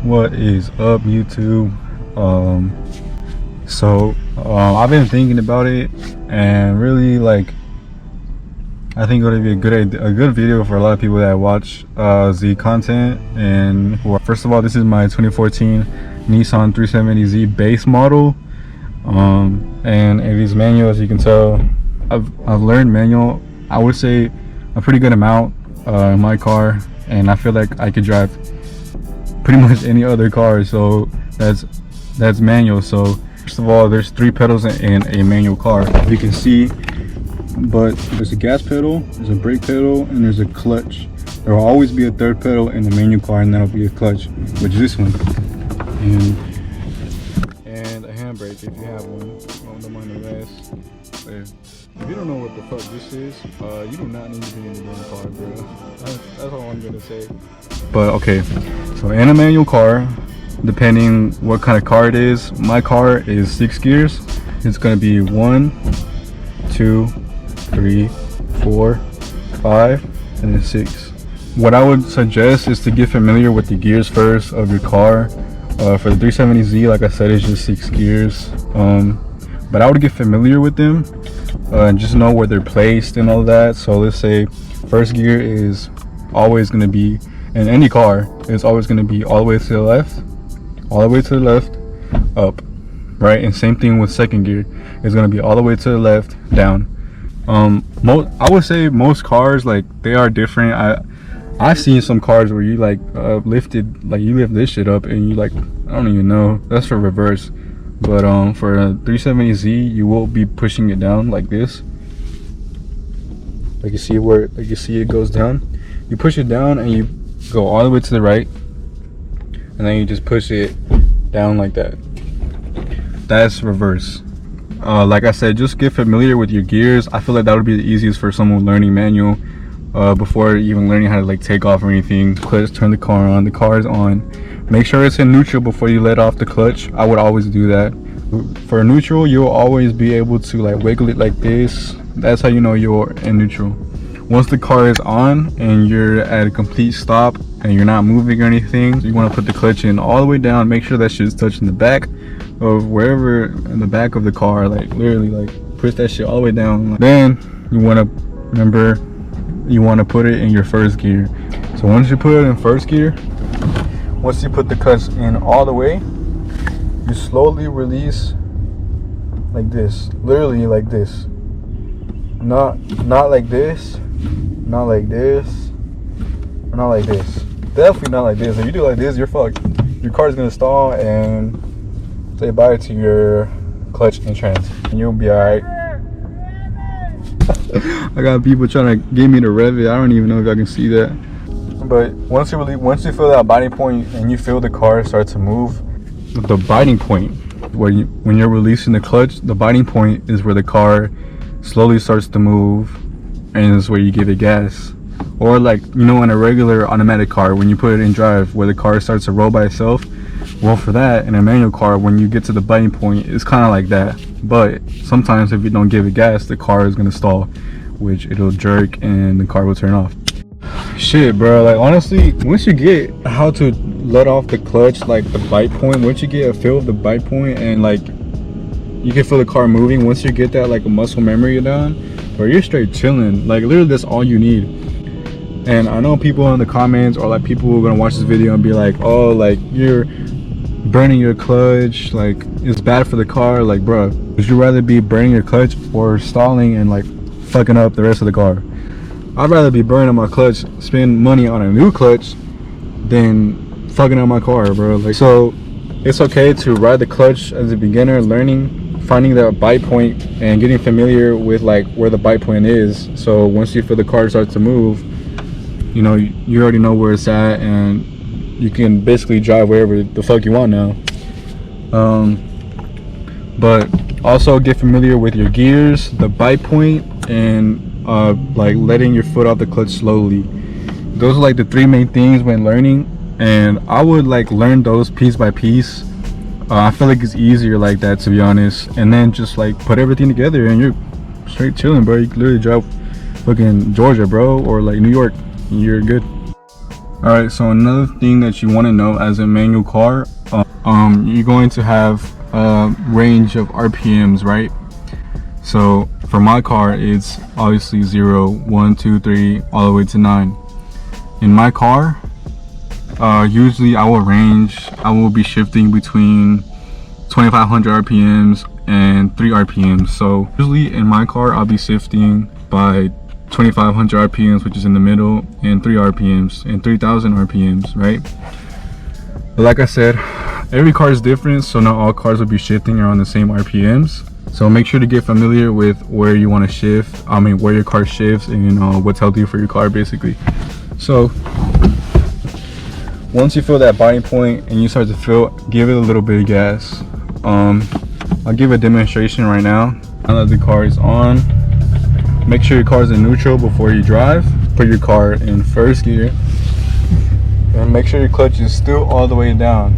What is up, YouTube? I've been thinking about it, and really, like, I think it would be a good video for a lot of people that watch Z content. And first of all, this is my 2014 Nissan 370Z base model, and it is manual. As you can tell, I've learned manual, I would say, a pretty good amount in my car, and I feel like I could drive pretty much any other car. So that's manual. So first of all, there's 3 pedals in a manual car, as you can see. But there's a gas pedal, there's a brake pedal, and there's a clutch. There will always be a 3rd pedal in the manual car, and that'll be a clutch, which is this one, and a handbrake if you have one. Don't mind the rest. If you don't know what the fuck this is, you do not need to be in the damn car, bro. That's all I'm gonna say. But okay, so in a manual car, depending what kind of car it is, my car is 6 gears. It's gonna be 1, 2, 3, 4, 5, and then 6. What I would suggest is to get familiar with the gears first of your car. For the 370Z, like I said, it's just 6 gears. But I would get familiar with them and just know where they're placed and all that. So let's say first gear is always going to be, in any car, it's always going to be all the way to the left, all the way to the left, up, right? And same thing with second gear. It's going to be all the way to the left, down. I would say most cars, like, they are different. I've seen some cars where you like you lift this shit up and you like, I don't even know, that's for reverse. But for a 370Z, you will be pushing it down like this. Like you see it goes down. You push it down and you go all the way to the right, and then you just push it down like that. That's reverse. Like I said, just get familiar with your gears. I feel like that would be the easiest for someone learning manual, before even learning how to like take off or anything. Clutch, turn the car on. The car is on. Make sure it's in neutral before you let off the clutch. I would always do that. For neutral, you'll always be able to like wiggle it like this. That's how you know you're in neutral. Once the car is on and you're at a complete stop and you're not moving or anything, you want to put the clutch in all the way down. Make sure that shit's touching the back of wherever in the back of the car, like literally, like push that shit all the way down. Then you want to remember, you want to put it in your first gear. So once you put it in first gear, once you put the clutch in all the way, you slowly release like this, literally like this. Not like this, not like this, or not like this. Definitely not like this. If you do like this, you're fucked. Your car's gonna stall and say bye to your clutch and trans, and you'll be alright. I got people trying to get me to rev it. I don't even know if y'all can see that. But once you feel that biting point and you feel the car start to move, the biting point when you're releasing the clutch, the biting point is where the car slowly starts to move, and is where you give it gas. Or like, you know, in a regular automatic car, when you put it in drive, where the car starts to roll by itself. Well, for that, in a manual car, when you get to the biting point, it's kind of like that. But sometimes if you don't give it gas, the car is gonna stall, which it'll jerk and the car will turn off. Shit, bro, like honestly, once you get how to let off the clutch, like the bite point, once you get a feel of the bite point and like you can feel the car moving, once you get that like a muscle memory down, bro, you're straight chilling. Like literally, that's all you need. And I know people in the comments, or like people who are gonna watch this video and be like, oh, like you're burning your clutch, like it's bad for the car. Like, bro, would you rather be burning your clutch or stalling and like fucking up the rest of the car? I'd rather be burning my clutch, spend money on a new clutch, than fucking up my car, bro. Like, so it's okay to ride the clutch as a beginner, learning, finding that bite point and getting familiar with like where the bite point is. So once you feel the car start to move, you know, you already know where it's at, and you can basically drive wherever the fuck you want now. But also get familiar with your gears, the bite point, and like letting your foot off the clutch slowly. Those are like the 3 main things when learning, and I would like learn those piece by piece. I feel like it's easier like that, to be honest. And then just like put everything together and you're straight chilling, bro. You can literally drive fucking Georgia, bro, or like New York, you're good. Alright, so another thing that you want to know as a manual car, you're going to have a range of RPMs, right? So for my car, it's obviously 0, 1, 2, 3, all the way to 9. In my car, usually I will be shifting between 2500 RPMs and 3 RPMs. So usually in my car, I'll be shifting by 2500 RPMs, which is in the middle, and 3 RPMs and 3000 RPMs, right? But like I said, every car is different, so not all cars will be shifting around the same RPMs. So make sure to get familiar with where you want to shift, where your car shifts, and what's healthy for your car basically. So once you feel that body point and you start to feel, give it a little bit of gas. I'll give a demonstration right now. Now that the car is on, make sure your car is in neutral before you drive. Put your car in first gear and make sure your clutch is still all the way down.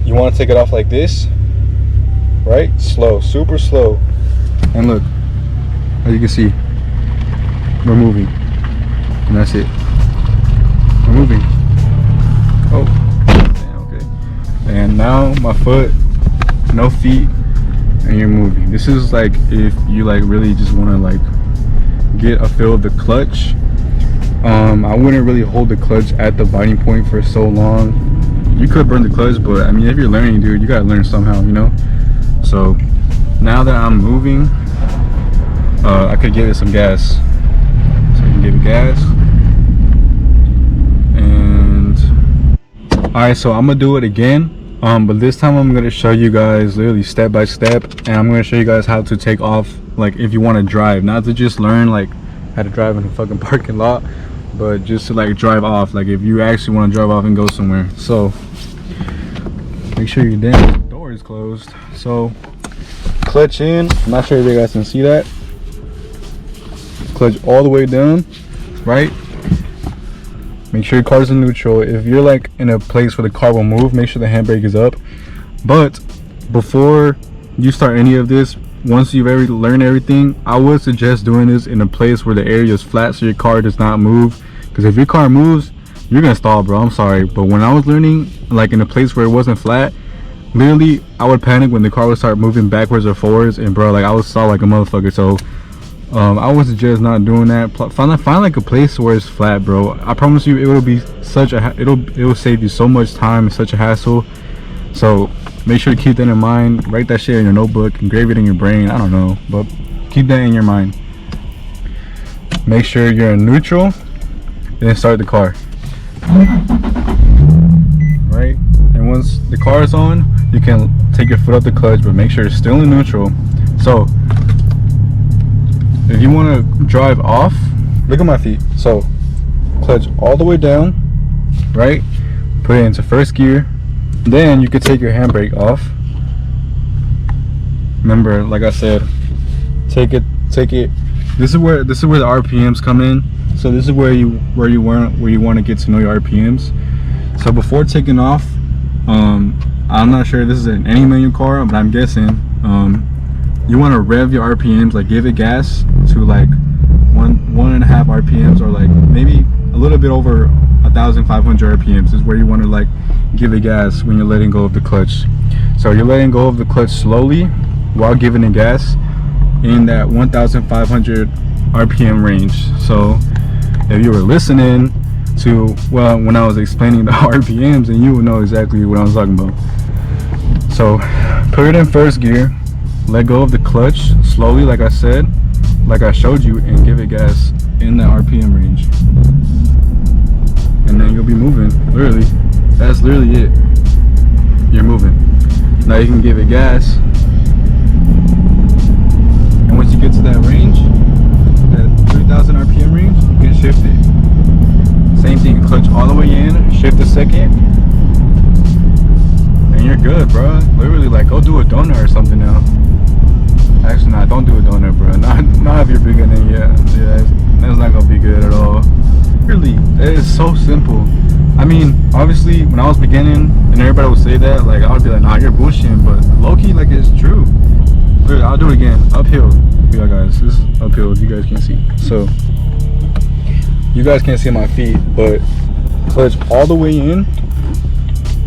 You want to take it off like this, right? Slow, super slow. And look, as you can see, we're moving, and that's it. We're moving. Oh, okay. And now my foot, no feet, and you're moving. This is like if you like really just want to like get a feel of the clutch. I wouldn't really hold the clutch at the biting point for so long. You could burn the clutch, but I mean, if you're learning, dude, you gotta learn somehow, you know. So now that I'm moving, I could give it some gas. So I can give it gas. And all right, so I'm gonna do it again, but this time I'm gonna show you guys literally step by step, and I'm gonna show you guys how to take off, like if you want to drive, not to just learn like how to drive in a fucking parking lot, but just to like drive off, like if you actually want to drive off and go somewhere. So make sure your damn door is closed. So clutch in, I'm not sure if you guys can see that, clutch all the way down, right? Make sure your car's in neutral. If you're like in a place where the car will move, make sure the handbrake is up. But before you start any of this, once you've already learned everything, I would suggest doing this in a place where the area is flat so your car does not move. Because if your car moves, you're gonna stall, bro. I'm sorry, but when I was learning like in a place where it wasn't flat, literally I would panic when the car would start moving backwards or forwards, and bro, like I would stall like a motherfucker. So I would suggest not doing that. Find like a place where it's flat, bro. I promise you, it will be such a it will save you so much time and such a hassle. So make sure to keep that in mind. Write that shit in your notebook, engrave it in your brain. I don't know, but keep that in your mind. Make sure you're in neutral, then start the car. Right, and once the car is on, you can take your foot off the clutch, but make sure it's still in neutral. So if you want to drive off, look at my feet. So clutch all the way down, right? Put it into first gear. Then you could take your handbrake off. Remember, like I said, take it. This is where the RPMs come in. So this is where you want to get to know your RPMs. So before taking off, I'm not sure this is in any manual car, but I'm guessing you want to rev your RPMs, like give it gas to like 1.5 RPMs, or like maybe a little bit over 1,500 RPMs is where you want to like give it gas when you're letting go of the clutch. So you're letting go of the clutch slowly while giving it gas in that 1,500 RPM range. So if you were listening to, well, when I was explaining the RPMs, then you would know exactly what I was talking about. So put it in first gear, let go of the clutch slowly, like I said, like I showed you, and give it gas in the RPM range, and then you'll be moving. Literally, that's literally it. You're moving. Now you can give it gas, and once you get to that range, that 3,000 RPM range, you can shift it. Same thing, clutch all the way in, shift a second, and you're good, bro. Literally, like, go do a donut or something now. Actually, nah, don't do a donut, bro. Not if you're beginning yet. Yeah, that's not gonna be good at all. Really, it is so simple. I mean, obviously, when I was beginning and everybody would say that, like, I would be like, nah, you're bullshitting. But low-key, like, it's true. Literally, I'll do it again. Uphill. Yeah, guys, this is uphill if you guys can see. So you guys can't see my feet, but Clutch all the way in.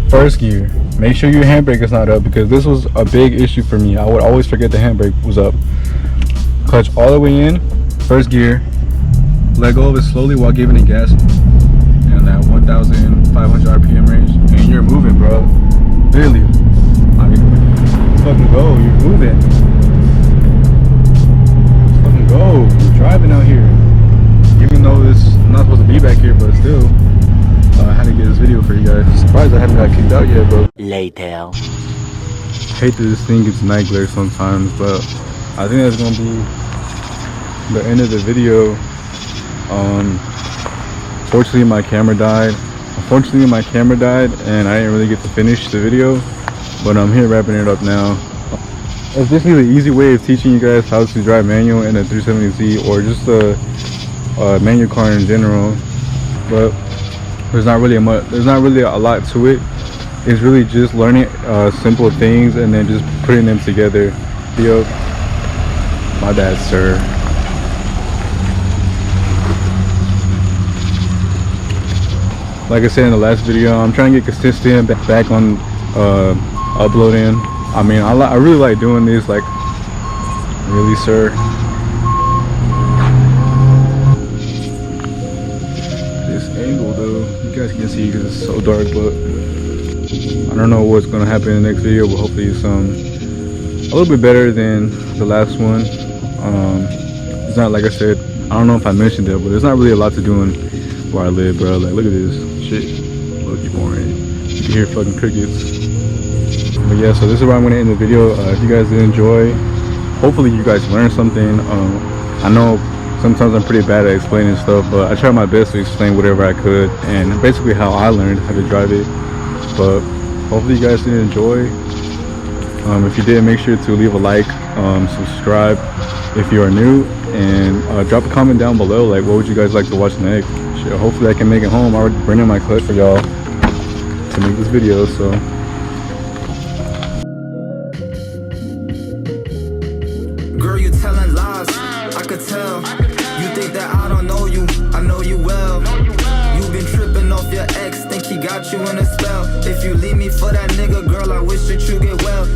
First gear. Make sure your handbrake is not up, because this was a big issue for me. I would always forget the handbrake was up. Clutch all the way in. First gear. Let go of it slowly while giving it gas. And that 1,500 RPM range. And you're moving, bro. Really. Like, let's fucking go. You're moving. Let's fucking go. You're driving out here. Even though I'm not supposed to be back here, but still. I had to get this video for you guys. I'm surprised I haven't got kicked out yet, bro. Later. Hate that this thing gets night glare sometimes, but I think that's gonna be the end of the video. Unfortunately my camera died and I didn't really get to finish the video, but I'm here wrapping it up now. It's basically the easy way of teaching you guys how to drive manual in a 370Z, or just a manual car in general. But there's not really a lot to it. It's really just learning simple things and then just putting them together. Yo, my bad, sir. Like I said in the last video, I'm trying to get consistent back on uploading. I mean, I really like doing this. Like, really, sir? This angle, though, you guys can see because it's so dark, but I don't know what's gonna happen in the next video, but hopefully it's a little bit better than the last one. It's not, like I said, I don't know if I mentioned it, but there's not really a lot to do in where I live, bro. Like, look at this shit. Look, you boring. You can hear fucking crickets. But yeah, so this is where I'm gonna end the video. If you guys did enjoy, hopefully you guys learned something. I know sometimes I'm pretty bad at explaining stuff, but I try my best to explain whatever I could, and basically how I learned how to drive it. But hopefully you guys did enjoy. If you did, make sure to leave a like, subscribe if you are new, and drop a comment down below, like what would you guys like to watch next. Shit, hopefully I can make it home. I already bring in my clutch for y'all to make this video, so girl, you telling lies, I could tell. You think that I don't know you, I know you well. You've been tripping off your ex, think he got you in a spell. If you leave me for that nigga, girl, I wish that you get well.